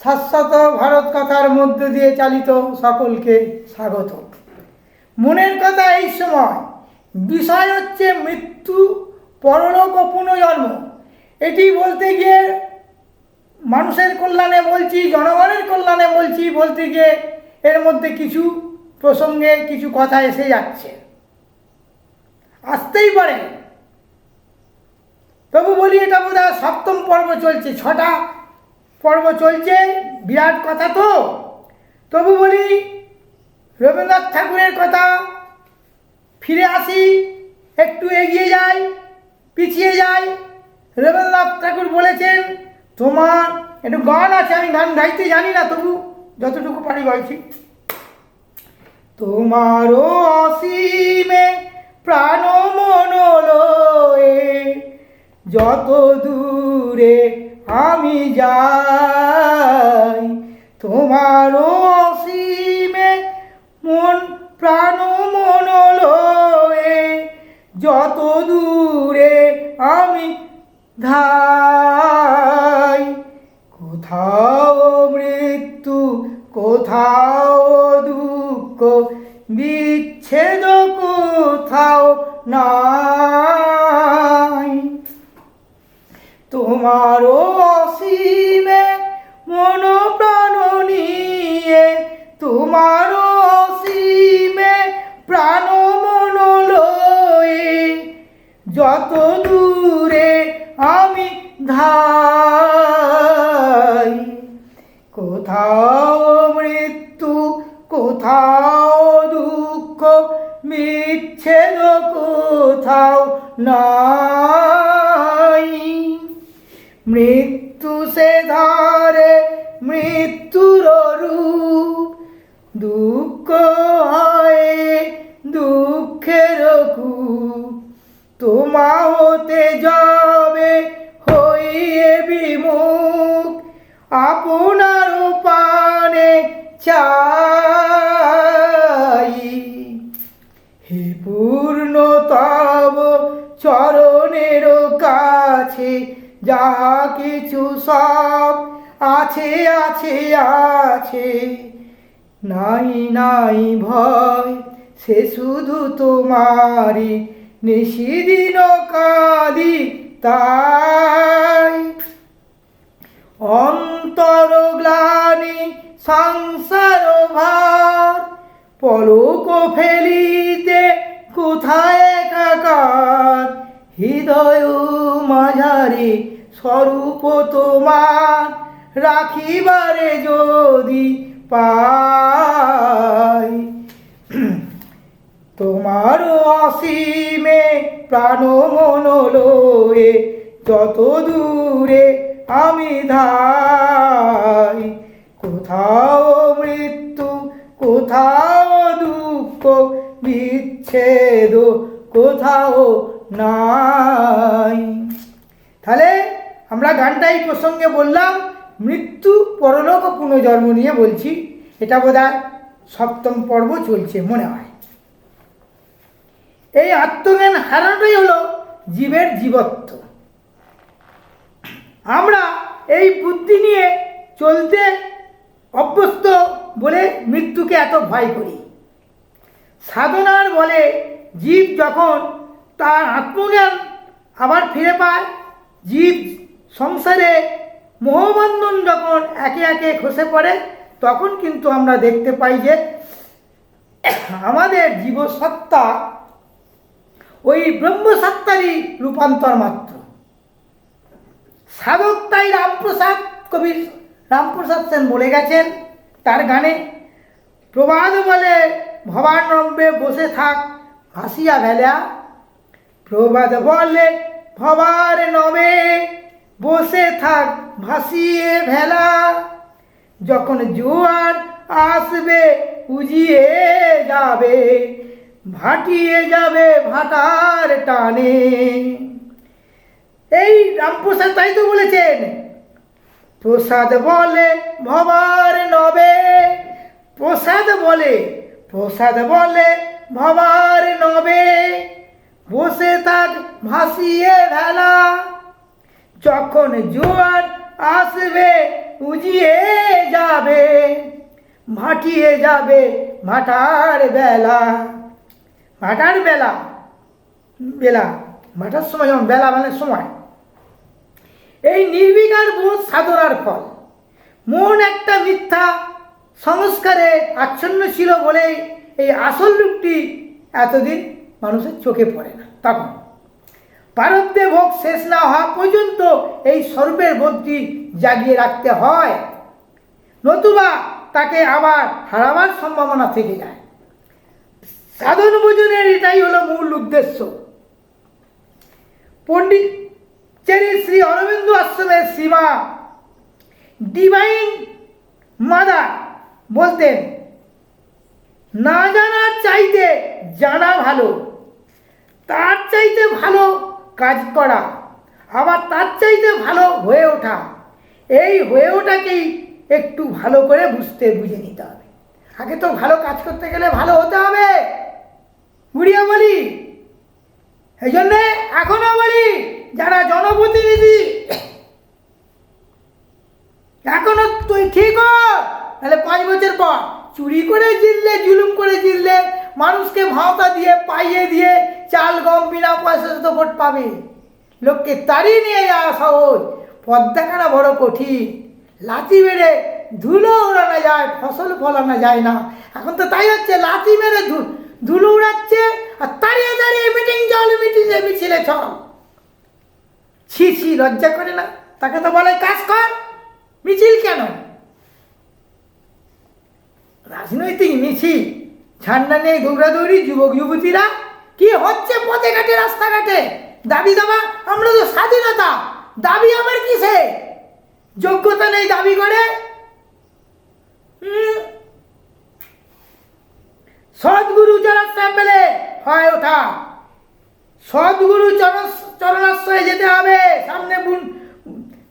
শাশ্বত ভারত কথার মধ্য দিয়ে চালিত সকলকে স্বাগত। মনের কথা এই সময় বিষয় হচ্ছে মৃত্যু, পরলোক ও পুনর্জন্ম। এটি বলতে গিয়ে মানুষের কল্যাণে বলছি, জনগণের কল্যাণে বলতে গিয়ে এর মধ্যে কিছু প্রসঙ্গে কিছু কথা এসে যাচ্ছে, আসতেই পারে। তবু বলি, এটা বোধহয় সপ্তম পর্ব চলছে, 6টা পর্ব চলছে, বিরাট কথা তো। তবু বলি, রবীন্দ্রনাথ ঠাকুরের কথা ফিরে আসি, একটু এগিয়ে যাই, পিছিয়ে যাই। রবীন্দ্রনাথ ঠাকুর বলেছেন, তোমার একটু গান আছে, আমি গান গাইতে জানি না, তবু যতটুকু পারি গাইছি। তোমারও অসীমে প্রাণ মন লয়ে যত দূরে আমি যাই, তোমারও অসীমে প্রাণ মন লয়ে যত দূরে আমি ধাই। কোথাও মৃত্যু, কোথাও দুঃখ, বিচ্ছেদ কোথাও নাই। তোমারও অসীমে মন প্রাণ নিয়ে, তোমারও অসীমে প্রাণ মন লয়ে যত দূরে আমি ধাই। কোথাও মৃত্যু, কোথাও দুঃখ, বিচ্ছেদ কোথাও নাই। মৃত্যু সে ধারে মৃত্যুর রূপ, দুঃখ হয় দুঃখের কূপ। তোমা হতে যাবে হইয়ে বিমুখ, আপনার পানে চাই। হে পূর্ণ তব চরণের কাছে যাহা কিছু সব আছে আছে আছে। নাই নাই ভয়, সে শুধু তোমারি, নিশিদিন কাঁদি তাই। অন্তর গ্লানি সংসার ভার, পলক ফেলিতে কোথায় একাকার। হৃদয় মাঝারে স্বরূপ তোমার, রাখিবারে যদি পাই। তোমার অসীমে প্রাণ মন লয়ে যত দূরে আমি ধাই। কোথাও মৃত্যু, কোথাও দুঃখ, বিচ্ছেদ কোথাও নাই। তাহলে আমরা গানটাই প্রসঙ্গে বললাম, মৃত্যু, পরলোক ও পুনর্জন্ম নিয়ে বলছি। এটা বোধহয় সপ্তম পর্ব চলছে মনে হয়। এই আত্মজ্ঞান হারানোটাই হলো জীবের জীবত্ব। আমরা এই বুদ্ধি নিয়ে চলতে অভ্যস্ত বলে মৃত্যুকে এত ভয় করি। সাধনার বলে জীব যখন তার আত্মজ্ঞান আবার ফিরে পায়, জীব সংসারে মোহবন্ধন যখন একে একে খসে পড়ে, তখন কিন্তু আমরা দেখতে পাই যে আমাদের জীবসত্তা ওই ব্রহ্মসত্তারই রূপান্তর মাত্র। সাধক তাই রামপ্রসাদ, কবি রামপ্রসাদ সেন বলে গেছেন তার গানে, প্রবাদ বলে ভবানম্বে বসে থাক ভাসিয়া ভেলা। প্রবাদ বলে ভবার নবে বসে থাক ভাসিয়ে ভেলা। যখন জোয়ার আসবে উজিয়ে যাবে, ভাটিয়ে যাবে ভাটার টানে। এই রামপ্রসাদ তাই তো বলেছেন, প্রসাদ বলে ভবার নবে, প্রসাদ বলে ভবার নবে বসে থাক ভাসিয়ে ভেলা। যখন জোয়ার আসবে উজিয়ে যাবে, ভাটিয়ে যাবে ভাটার বেলা। ভাটার বেলা, বেলা ভাটার সময় যেমন বেলা মানে সময়। এই নির্বিকার বোধ সাধনার ফল। মন একটা মিথ্যা সংস্কারে আচ্ছন্ন ছিল বলেই এই আসল রূপটি এতদিন মানুষের চোখে পড়ে না। তখন পারব্যে ভোগ শেষ না হওয়া পর্যন্ত এই স্বরূপের বোধটি জাগিয়ে রাখতে হয়, নতুবা তাকে আবার হারাবার সম্ভাবনা থেকে যায়। সাধন ভোজনের এটাই হলো মূল উদ্দেশ্য। পণ্ডিচেরি শ্রী অরবিন্দ আশ্রমের শ্রীমা ডিভাইন মাদার বলতেন, না জানার চাইতে জানা ভালো, তার চাইতে ভালো কাজ করা, আবার তার চাইতে ভালো হয়ে ওঠা। এই হয়ে ওঠাকেই একটু ভালো করে বুঝে নিতে হবে। আগে তো ভালো কাজ করতে গেলে ভালো হতে হবে, বুড়িয়া বলি। এই জন্যে এখনো বলি, যারা জনপ্রতিনিধি এখনো তুই ঠিক হ, তাহলে 5 বছর পর চুরি করে জিতলে, জুলুম করে জিতলে, মানুষকে ভাওতা দিয়ে পাইয়ে দিয়ে চাল গম বিনা পয়সাতে তো ভোট পাবে। লোককে তাড়িয়ে নিয়ে যাওয়া সহজ, পথ দেখানো বড় কঠিন। লাথি মেরে ধুলো উড়ানো যায়, ফসল ফলানো যায় না। এখন তো তাই হচ্ছে, লাথি মেরে ধুলো উড়াচ্ছে আর তাড়িয়ে তাড়িয়ে মিটিং চল, মিছিলে চল। ছি ছি, লজ্জা করে না? তাকে তো বলে কাজ কর, মিছিল কেন? রাজনৈতিক মিছিল, ঝান্ডা নিয়ে দৌড়াদৌড়ি, যুবক যুবতীরা কি হচ্ছে পথে ঘাটে রাস্তাঘাটে দাবি দাবা। আমরা তো স্বাধীনতা, দাবি আমার কিসে? যোগ্যতা নেই দাবি করে। সদ্গুরু চরণাশ্রয় পেলে হয় ওঠা, সদ্গুরু চরণাশ্রয়ে যেতে হবে। সামনে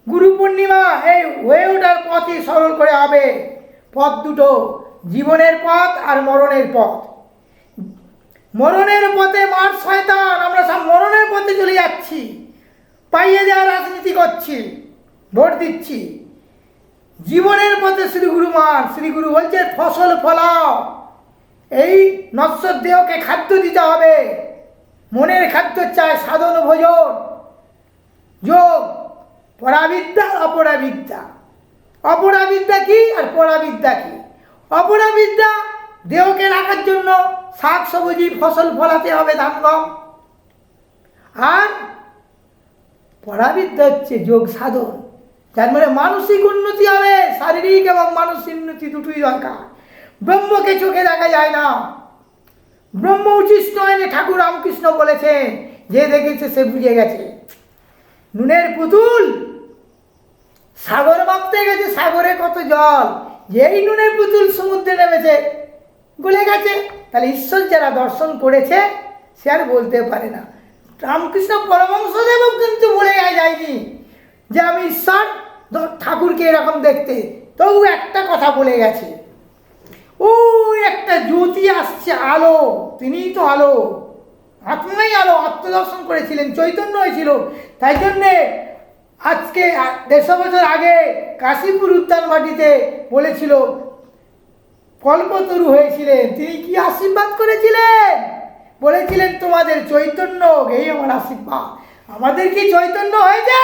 গুরু পূর্ণিমা, এই হয়ে ওঠার পথই সরল করে হবে। পথ দুটো, জীবনের পথ আর মরণের পথ। মরণের পথে মার শয়তান, আমরা সব মরণের পথে চলে যাচ্ছি, পাইয়ে দেওয়ার রাজনীতি করছি, ভোট দিচ্ছি। জীবনের পথে শ্রীগুরু মার, শ্রীগুরু বলছে ফসল ফলাও। এই নশ্বর দেহকে খাদ্য দিতে হবে। মনের খাদ্য চায় সাধন ভোজন, যোগ, পরাবিদ্যা, অপরাবিদ্যা। অপরাবিদ্যা কি আর পরাবিদ্যা কি? অপরাবিদ্যা দেহকে রাখার জন্য শাক সবজি ফসল ফলাতে হবে, ধান গম। আর পরাবিদ্যা হচ্ছে যোগ সাধন, যার মানে মানসিক উন্নতি হবে। শারীরিক এবং মানসিক উন্নতি দুটোই দরকার। ব্রহ্মকে চোখে দেখা যায় না, ব্রহ্ম উচ্ছিষ্ট হয়নি। ঠাকুর রামকৃষ্ণ বলেছেন, যে দেখেছে সে বুঝে গেছে। নুনের পুতুল সাগর মাপতে গেছে, সাগরে কত জল, যেই নুনের পুতুল সমুদ্রে নেমেছে গলে গেছে। তাহলে ঈশ্বর যারা দর্শন করেছে সে আর বলতে পারে না। রামকৃষ্ণ পরমহংসদেবও কিন্তু বলে যায়নি যে আমি ঈশ্বর, ঠাকুরকে এরকম দেখতে। তবু একটা কথা বলে গেছে, ওই একটা জ্যোতি আসছে, আলো, তিনিই তো আলো, আত্মাই আলো। আত্মদর্শন করেছিলেন, চৈতন্য হয়েছিল। তাই জন্যে আজকে 150 বছর আগে কাশীপুর উদ্যান মাটিতে বলেছিল, কল্পতরু হয়েছিলেন। তিনি কি আশীর্বাদ করেছিলেন? বলেছিলেন তোমাদের চৈতন্য, এই আমার আশীর্বাদ। আমাদের কি চৈতন্য হয়েছে?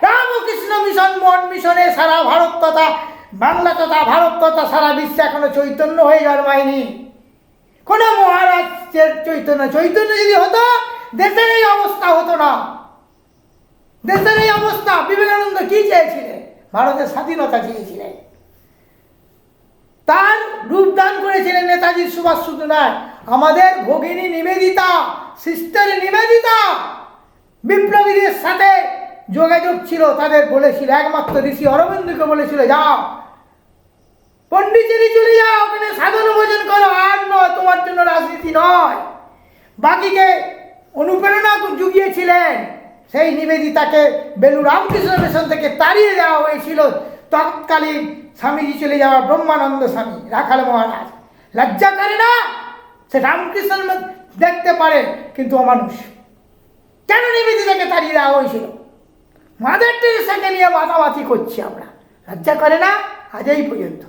রামকৃষ্ণ মিশন, মঠ মিশনে সারা ভারত তথা বাংলা তথা ভারত তথা সারা বিশ্বে এখনো চৈতন্য হয়ে জন্মায়নি। কোনো মহারাজের চৈতন্য যদি হতো, দেশের এই অবস্থা হতো না। দেশের এই অবস্থা। বিবেকানন্দ কি চেয়েছিলেন? ভারতের স্বাধীনতা চেয়েছিলেন। তার রূপদান করেছিলেন নেতাজি সুভাষ, শুধু নয়, আমাদের ভগিনী নিবেদিতা, সিস্টার নিবেদিতা বিপ্লবীদের সাথে যোগাযোগ ছিল। তাদের বলেছিল, একমাত্র ঋষি অরবিন্দকে বলেছিল, যাও পণ্ডিচেরি চলে যাও, ওখানে সাধন ভোজন করো। আর নয়, তোমার জন্য রাজনীতি নয়। বাকিকে অনুপ্রেরণা জুগিয়েছিলেন। সেই নিবেদিতাকে বেলুড় রামকৃষ্ণ মিশন থেকে তাড়িয়ে দেওয়া হয়েছিল তৎকালীন স্বামীজি চলে যাওয়া ব্রহ্মানন্দ স্বামী, রাখাল মহারাজ। লজ্জা করে না? সে রামকৃষ্ণ দেখতে পারে কিন্তু অমানুষ। কেন নিবেদিতাকে তাড়িয়ে দেওয়া হয়েছিল? মাদার টেরেসাকে নিয়ে মাতামাতি করছি আমরা, লজ্জা করে না? আজ এই পর্যন্ত।